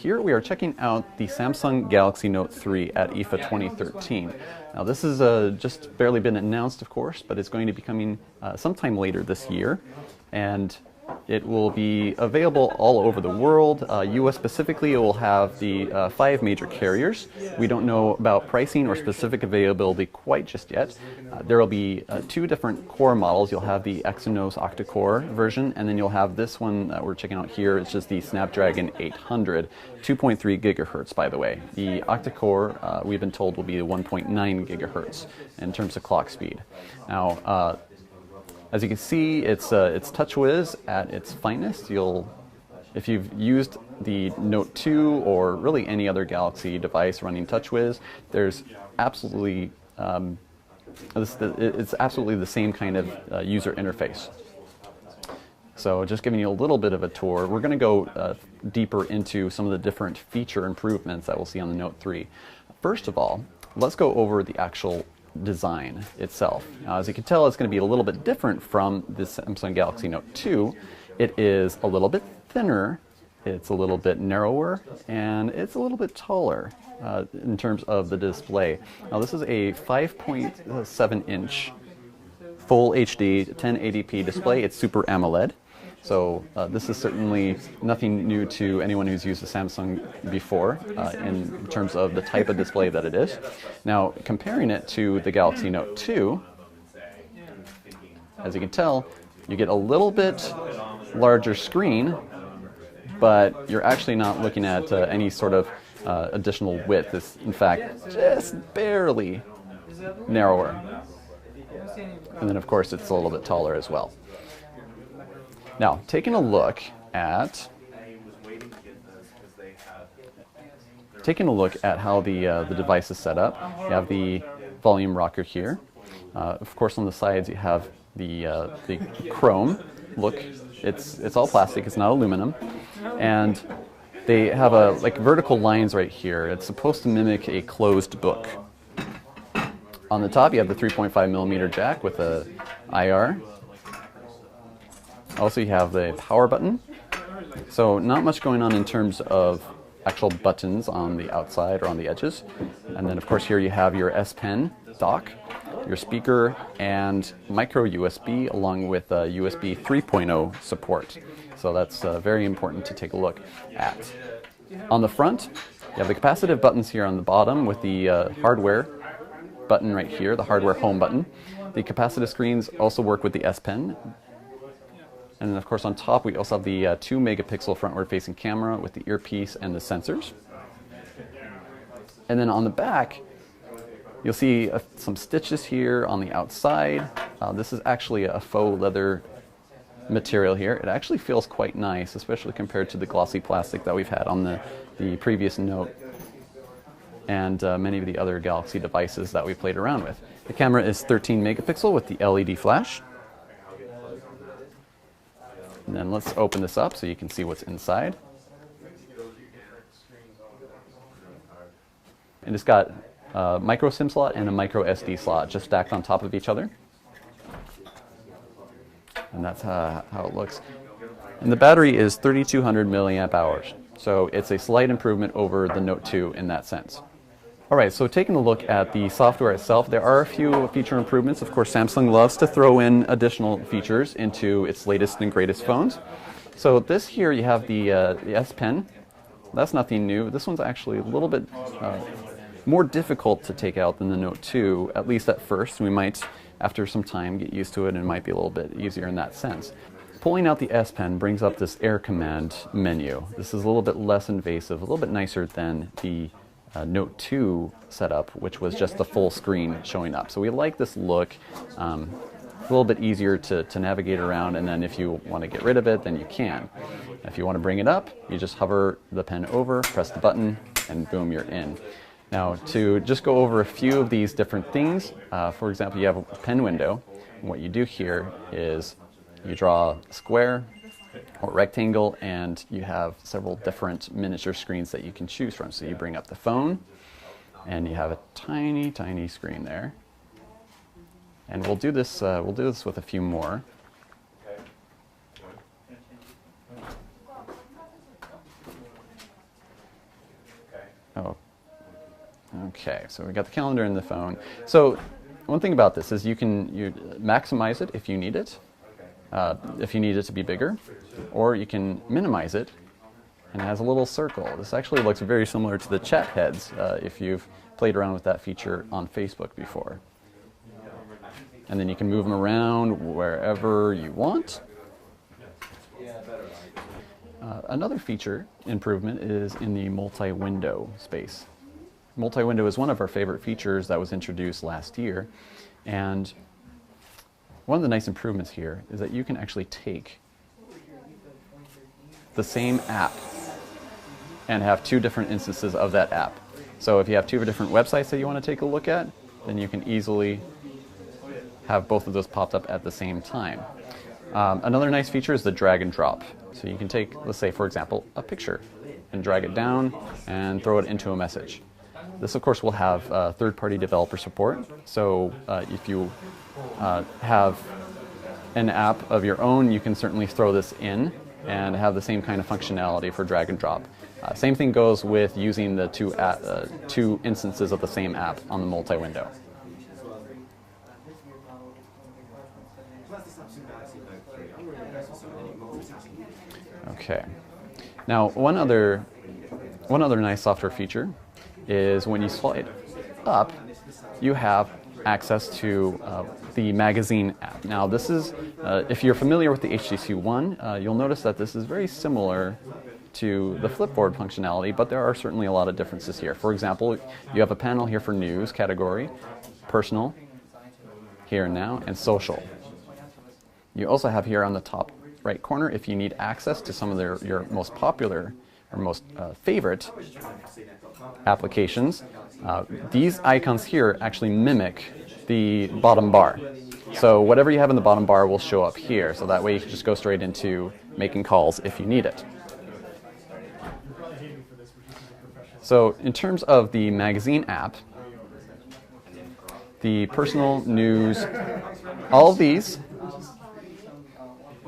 here we are checking out the Samsung Galaxy Note 3 at IFA 2013. Now this has just barely been announced, of course, but it's going to be coming sometime later this year, and it will be available all over the world. US specifically, it will have the 5 major carriers. We don't know about pricing or specific availability quite just yet. There will be 2 different core models. You'll have the Exynos octa-core version, and then you'll have this one that we're checking out here. It's just the Snapdragon 800, 2.3 gigahertz, by the way. The octa-core, we've been told, will be 1.9 gigahertz in terms of clock speed. Now, as you can see, it's TouchWiz at its finest. If you've used the Note 2 or really any other Galaxy device running TouchWiz, there's absolutely it's absolutely the same kind of user interface. So just giving you a little bit of a tour, we're going to go deeper into some of the different feature improvements that we'll see on the Note 3. First of all, let's go over the actual design itself. Now, as you can tell, it's going to be a little bit different from the Samsung Galaxy Note 2. It is a little bit thinner, it's a little bit narrower, and it's a little bit taller in terms of the display. Now, this is a 5.7-inch Full HD 1080p display. It's Super AMOLED. So this is certainly nothing new to anyone who's used a Samsung before in terms of the type of display that it is. Now, comparing it to the Galaxy Note 2, as you can tell, you get a little bit larger screen, but you're actually not looking at any sort of additional width. It's, in fact, just barely narrower. And then, of course, it's a little bit taller as well. Now, taking a look at how the device is set up, you have the volume rocker here. Of course, on the sides you have the chrome look. It's all plastic. It's not aluminum, and they have like vertical lines right here. It's supposed to mimic a closed book. On the top, you have the 3.5mm jack with a IR. Also, you have the power button. So not much going on in terms of actual buttons on the outside or on the edges. And then, of course, here you have your S Pen dock, your speaker, and micro USB, along with USB 3.0 support. So that's very important to take a look at. On the front, you have the capacitive buttons here on the bottom with the hardware button right here, the hardware home button. The capacitive screens also work with the S Pen. And then, of course, on top, we also have the 2-megapixel frontward-facing camera with the earpiece and the sensors. And then on the back, you'll see some stitches here on the outside. This is actually a faux leather material here. It actually feels quite nice, especially compared to the glossy plastic that we've had on the previous Note and many of the other Galaxy devices that we played around with. The camera is 13 megapixel with the LED flash. And then let's open this up so you can see what's inside. And it's got a micro SIM slot and a micro SD slot just stacked on top of each other. And that's how it looks. And the battery is 3,200 milliamp hours. So it's a slight improvement over the Note 2 in that sense. All right, so taking a look at the software itself, there are a few feature improvements. Of course, Samsung loves to throw in additional features into its latest and greatest phones. So this here, you have the S Pen. That's nothing new. This one's actually a little bit more difficult to take out than the Note 2, at least at first. We might, after some time, get used to it, and it might be a little bit easier in that sense. Pulling out the S Pen brings up this Air Command menu. This is a little bit less invasive, a little bit nicer than the Note 2 setup, which was just the full screen showing up. So we like this look. A little bit easier to navigate around, and then if you want to get rid of it, then you can. If you want to bring it up, you just hover the pen over, press the button, and boom, you're in. Now, to just go over a few of these different things, for example, you have a pen window. And what you do here is you draw a square or rectangle, and you have several different miniature screens that you can choose from. So you bring up the phone, and you have a tiny, tiny screen there. And we'll do this with a few more. Okay, so we got the calendar in the phone. So one thing about this is you maximize it if you need it, to be bigger, or you can minimize it, and it has a little circle. This actually looks very similar to the chat heads if you've played around with that feature on Facebook before. And then you can move them around wherever you want. Another feature improvement is in the multi-window space. Multi-window is one of our favorite features that was introduced last year, and one of the nice improvements here is that you can actually take the same app and have two different instances of that app. So if you have two different websites that you want to take a look at, then you can easily have both of those popped up at the same time. Another nice feature is the drag and drop. So you can take, let's say for example, a picture and drag it down and throw it into a message. This of course will have third-party developer support. So if you have an app of your own, you can certainly throw this in and have the same kind of functionality for drag and drop. Same thing goes with using the two instances of the same app on the multi-window. Okay. Now, one other nice software feature is when you slide up, you have access to the magazine app. Now, this is, if you're familiar with the HTC One, you'll notice that this is very similar to the Flipboard functionality, but there are certainly a lot of differences here. For example, you have a panel here for news category, personal, here and now, and social. You also have here on the top right corner, if you need access to some of your most popular or most favorite applications, these icons here actually mimic the bottom bar. So whatever you have in the bottom bar will show up here, so that way you can just go straight into making calls if you need it. So in terms of the magazine app, the personal, news, all of these,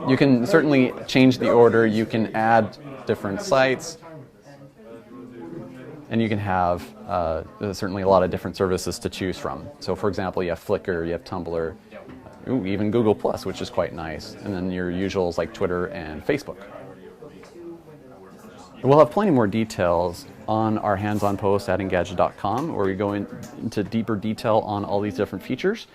you can certainly change the order, you can add different sites, and you can have certainly a lot of different services to choose from. So for example, you have Flickr, you have Tumblr, even Google+, which is quite nice, and then your usuals like Twitter and Facebook. We'll have plenty more details on our hands-on post at Engadget.com, where we go into deeper detail on all these different features.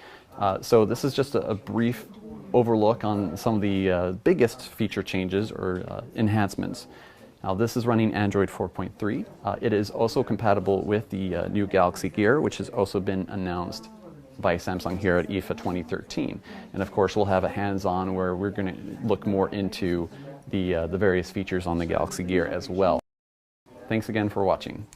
So this is just a brief overlook on some of the biggest feature changes or enhancements. Now this is running Android 4.3. It is also compatible with the new Galaxy Gear, which has also been announced by Samsung here at IFA 2013. And of course we'll have a hands-on where we're going to look more into the various features on the Galaxy Gear as well. Thanks again for watching.